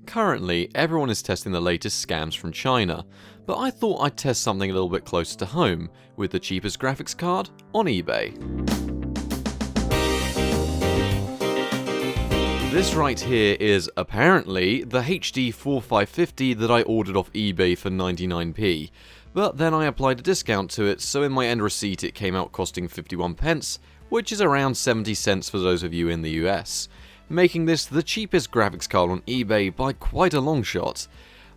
Currently, everyone is testing the latest scams from China, but I thought I'd test something a little bit closer to home, with the cheapest graphics card on eBay. This right here is, apparently, the HD 4550 that I ordered off eBay for 99p, but then I applied a discount to it, so in my end receipt it came out costing 51 pence, which is around 70 cents for those of you in the US, making this the cheapest graphics card on eBay by quite a long shot.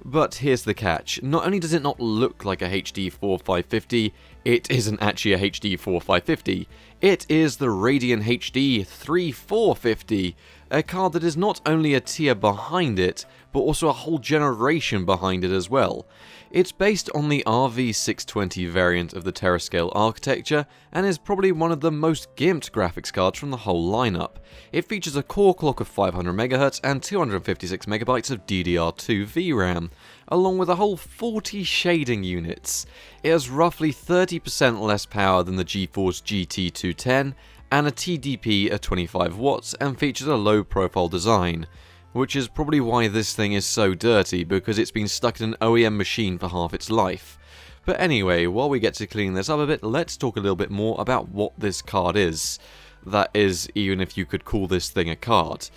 But here's the catch, not only does it not look like a HD 4550, it isn't actually a HD 4550, it is the Radeon HD 3450, a card that is not only a tier behind it, but also a whole generation behind it as well. It's based on the RV620 variant of the Terascale architecture, and is probably one of the most gimped graphics cards from the whole lineup. It features a core clock of 500MHz and 256MB of DDR2 VRAM, along with a whole 40 shading units. It has roughly 30% less power than the GeForce GT 210, and a TDP of 25 watts, and features a low profile design. Which is probably why this thing is so dirty, because it's been stuck in an OEM machine for half its life. But anyway, while we get to cleaning this up a bit, let's talk a little bit more about what this card is. That is, even if you could call this thing a card.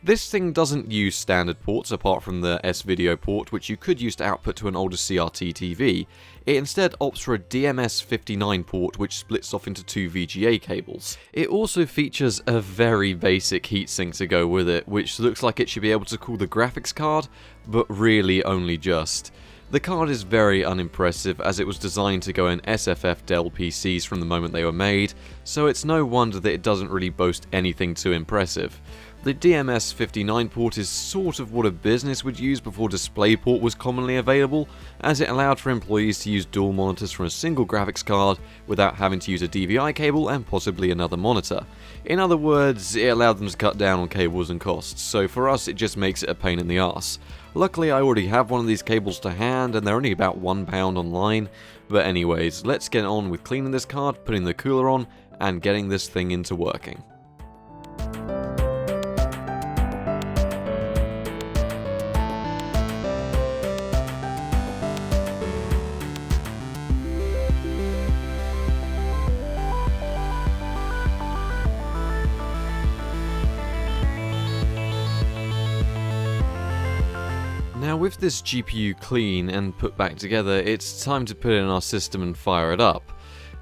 This thing doesn't use standard ports apart from the S-Video port, which you could use to output to an older CRT TV. It instead opts for a DMS59 port, which splits off into two VGA cables. It also features a very basic heatsink to go with it, which looks like it should be able to cool the graphics card, but really only just. The card is very unimpressive, as it was designed to go in SFF Dell PCs from the moment they were made, so it's no wonder that it doesn't really boast anything too impressive. The DMS59 port is sort of what a business would use before DisplayPort was commonly available, as it allowed for employees to use dual monitors from a single graphics card without having to use a DVI cable and possibly another monitor. In other words, it allowed them to cut down on cables and costs, so for us it just makes it a pain in the arse. Luckily I already have one of these cables to hand and they're only about £1 online, but anyways, let's get on with cleaning this card, putting the cooler on, and getting this thing into working. Now with this GPU clean and put back together, it's time to put it in our system and fire it up,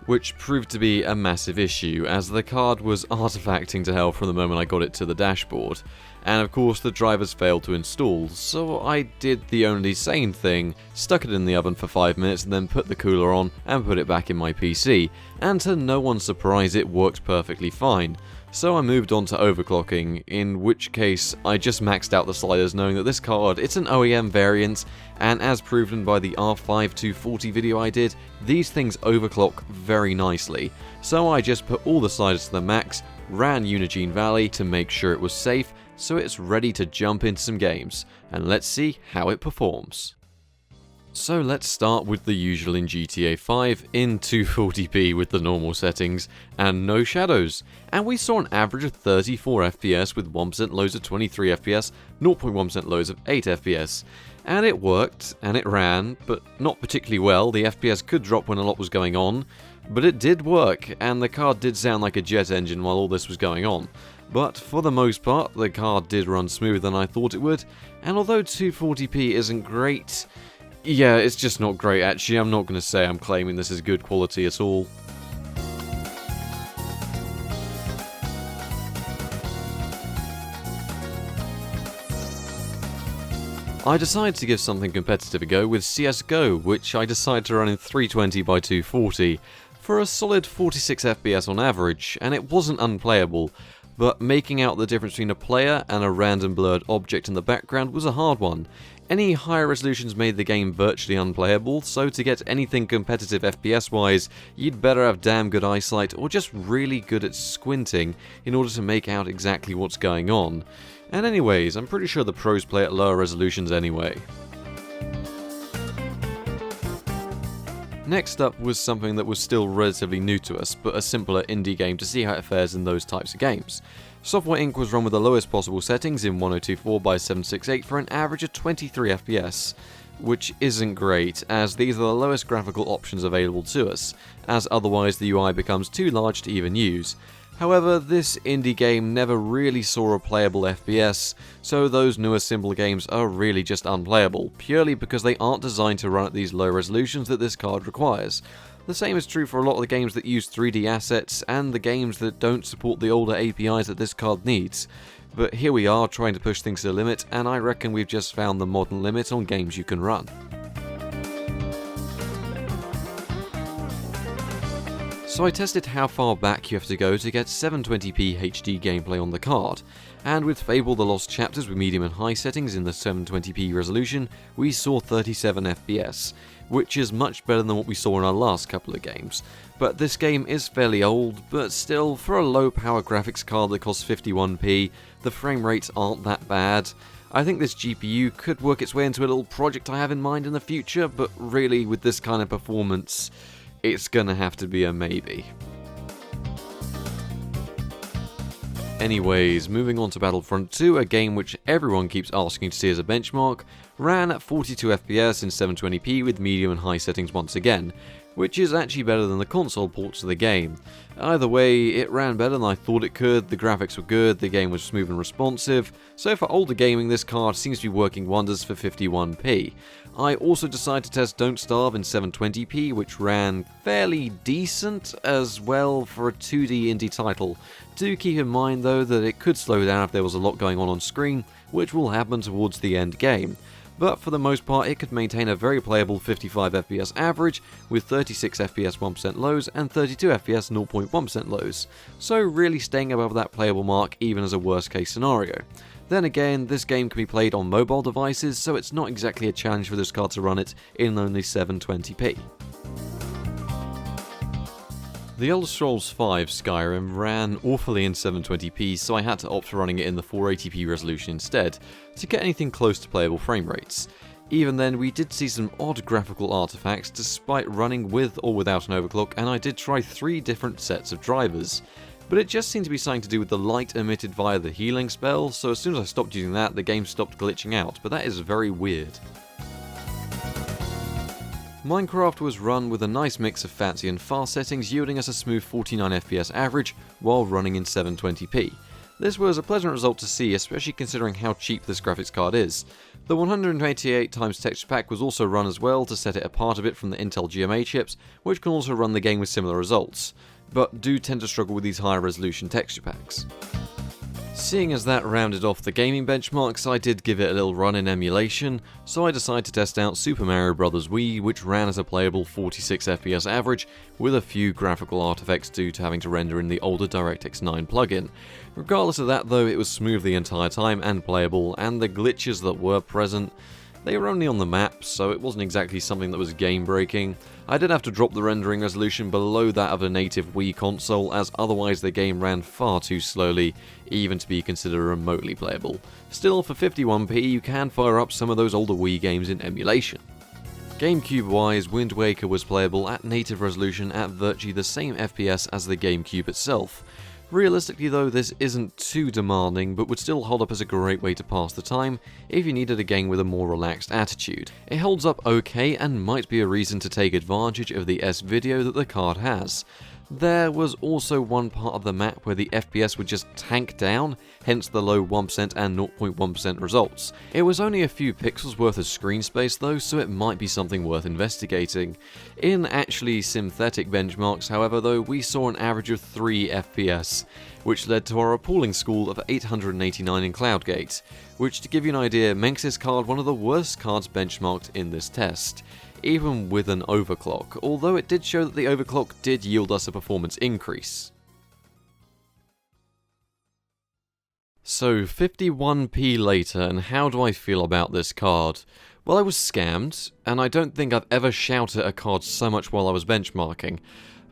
which proved to be a massive issue as the card was artifacting to hell from the moment I got it to the dashboard, and of course the drivers failed to install, so I did the only sane thing, stuck it in the oven for 5 minutes and then put the cooler on and put it back in my PC, and to no one's surprise it worked perfectly fine. So I moved on to overclocking, in which case I just maxed out the sliders knowing that this card, it's an OEM variant, and as proven by the R5 240 video I did, these things overclock very nicely. So I just put all the sliders to the max, ran Unigine Valley to make sure it was safe, so it's ready to jump into some games, and let's see how it performs. So let's start with the usual in GTA 5 in 240p with the normal settings and no shadows, and we saw an average of 34 FPS with 1% lows of 23 FPS, 0.1% lows of 8 FPS, and it worked and it ran, but not particularly well. The FPS could drop when a lot was going on, but it did work, and the card did sound like a jet engine while all this was going on. But for the most part, the card did run smoother than I thought it would, and although 240p isn't great, yeah, it's just not great actually. I'm not going to say I'm claiming this is good quality at all. I decided to give something competitive a go with CSGO, which I decided to run in 320 by 240 for a solid 46 FPS on average, and it wasn't unplayable, but making out the difference between a player and a random blurred object in the background was a hard one. Any higher resolutions made the game virtually unplayable, so to get anything competitive FPS wise, you'd better have damn good eyesight or just really good at squinting in order to make out exactly what's going on. And anyways, I'm pretty sure the pros play at lower resolutions anyway. Next up was something that was still relatively new to us, but a simpler indie game to see how it fares in those types of games. Software Inc. was run with the lowest possible settings in 1024x768 for an average of 23 FPS, which isn't great, as these are the lowest graphical options available to us, as otherwise the UI becomes too large to even use. However, this indie game never really saw a playable FPS, so those newer simple games are really just unplayable, purely because they aren't designed to run at these low resolutions that this card requires. The same is true for a lot of the games that use 3D assets and the games that don't support the older APIs that this card needs. But here we are trying to push things to the limit, and I reckon we've just found the modern limit on games you can run. So I tested how far back you have to go to get 720p HD gameplay on the card, and with Fable The Lost Chapters with medium and high settings in the 720p resolution, we saw 37 FPS, which is much better than what we saw in our last couple of games. But this game is fairly old, but still, for a low power graphics card that costs 51p, the frame rates aren't that bad. I think this GPU could work its way into a little project I have in mind in the future, but really with this kind of performance, it's gonna have to be a maybe. Anyways, moving on to Battlefront 2, a game which everyone keeps asking to see as a benchmark, ran at 42 FPS in 720p with medium and high settings once again, which is actually better than the console ports of the game. Either way, it ran better than I thought it could, the graphics were good, the game was smooth and responsive, so for older gaming this card seems to be working wonders for 51p. I also decided to test Don't Starve in 720p, which ran fairly decent as well for a 2D indie title. Do keep in mind though that it could slow down if there was a lot going on screen, which will happen towards the end game. But for the most part it could maintain a very playable 55 FPS average with 36 FPS 1% lows and 32 FPS 0.1% lows, so really staying above that playable mark even as a worst case scenario. Then again, this game can be played on mobile devices, so it's not exactly a challenge for this card to run it in only 720p. The Elder Scrolls V Skyrim ran awfully in 720p, so I had to opt for running it in the 480p resolution instead, to get anything close to playable frame rates. Even then, we did see some odd graphical artifacts despite running with or without an overclock, and I did try 3 different sets of drivers. But it just seemed to be something to do with the light emitted via the healing spell, so as soon as I stopped using that, the game stopped glitching out, but that is very weird. Minecraft was run with a nice mix of fancy and fast settings, yielding us a smooth 49 FPS average while running in 720p. This was a pleasant result to see, especially considering how cheap this graphics card is. The 128x texture pack was also run as well to set it apart a bit from the Intel GMA chips, which can also run the game with similar results, but do tend to struggle with these higher resolution texture packs. Seeing as that rounded off the gaming benchmarks, I did give it a little run in emulation, so I decided to test out Super Mario Bros. Wii, which ran at a playable 46 FPS average, with a few graphical artifacts due to having to render in the older DirectX 9 plugin. Regardless of that though, it was smooth the entire time and playable, and the glitches that were present, they were only on the map, so it wasn't exactly something that was game-breaking. I did have to drop the rendering resolution below that of a native Wii console, as otherwise the game ran far too slowly, even to be considered remotely playable. Still, for 51p you can fire up some of those older Wii games in emulation. GameCube-wise, Wind Waker was playable at native resolution at virtually the same FPS as the GameCube itself. Realistically though, this isn't too demanding, but would still hold up as a great way to pass the time if you needed a game with a more relaxed attitude. It holds up okay and might be a reason to take advantage of the S-video that the card has. There was also one part of the map where the FPS would just tank down, hence the low 1% and 0.1% results. It was only a few pixels worth of screen space though, so it might be something worth investigating. In actually synthetic benchmarks, however, though, we saw an average of 3 FPS, which led to our appalling score of 889 in CloudGate, which, to give you an idea, makes this card one of the worst cards benchmarked in this test, even with an overclock, although it did show that the overclock did yield us a performance increase. So 51p later, and how do I feel about this card? Well, I was scammed, and I don't think I've ever shouted at a card so much while I was benchmarking.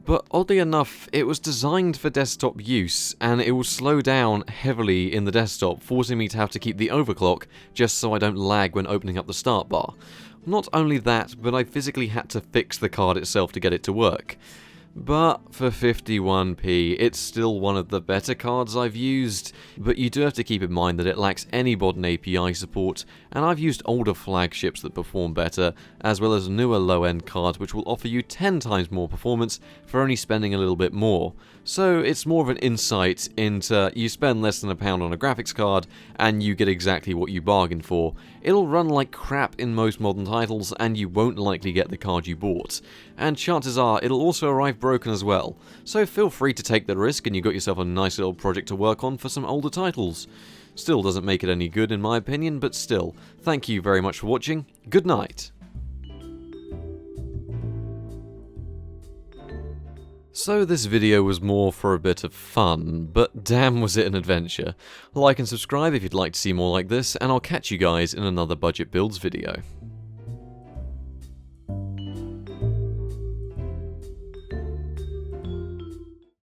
But oddly enough, it was designed for desktop use, and it will slow down heavily in the desktop, forcing me to have to keep the overclock just so I don't lag when opening up the start bar. Not only that, but I physically had to fix the card itself to get it to work. But for 51p, it's still one of the better cards I've used, but you do have to keep in mind that it lacks any modern API support, and I've used older flagships that perform better, as well as newer low-end cards which will offer you 10 times more performance for only spending a little bit more. So it's more of an insight into you spend less than £1 on a graphics card, and you get exactly what you bargained for. It'll run like crap in most modern titles, and you won't likely get the card you bought. And chances are it'll also arrive broken as well, so feel free to take the risk and you got yourself a nice little project to work on for some older titles. Still doesn't make it any good in my opinion, but still, thank you very much for watching, good night. So this video was more for a bit of fun, but damn was it an adventure. Like and subscribe if you'd like to see more like this, and I'll catch you guys in another Budget Builds video.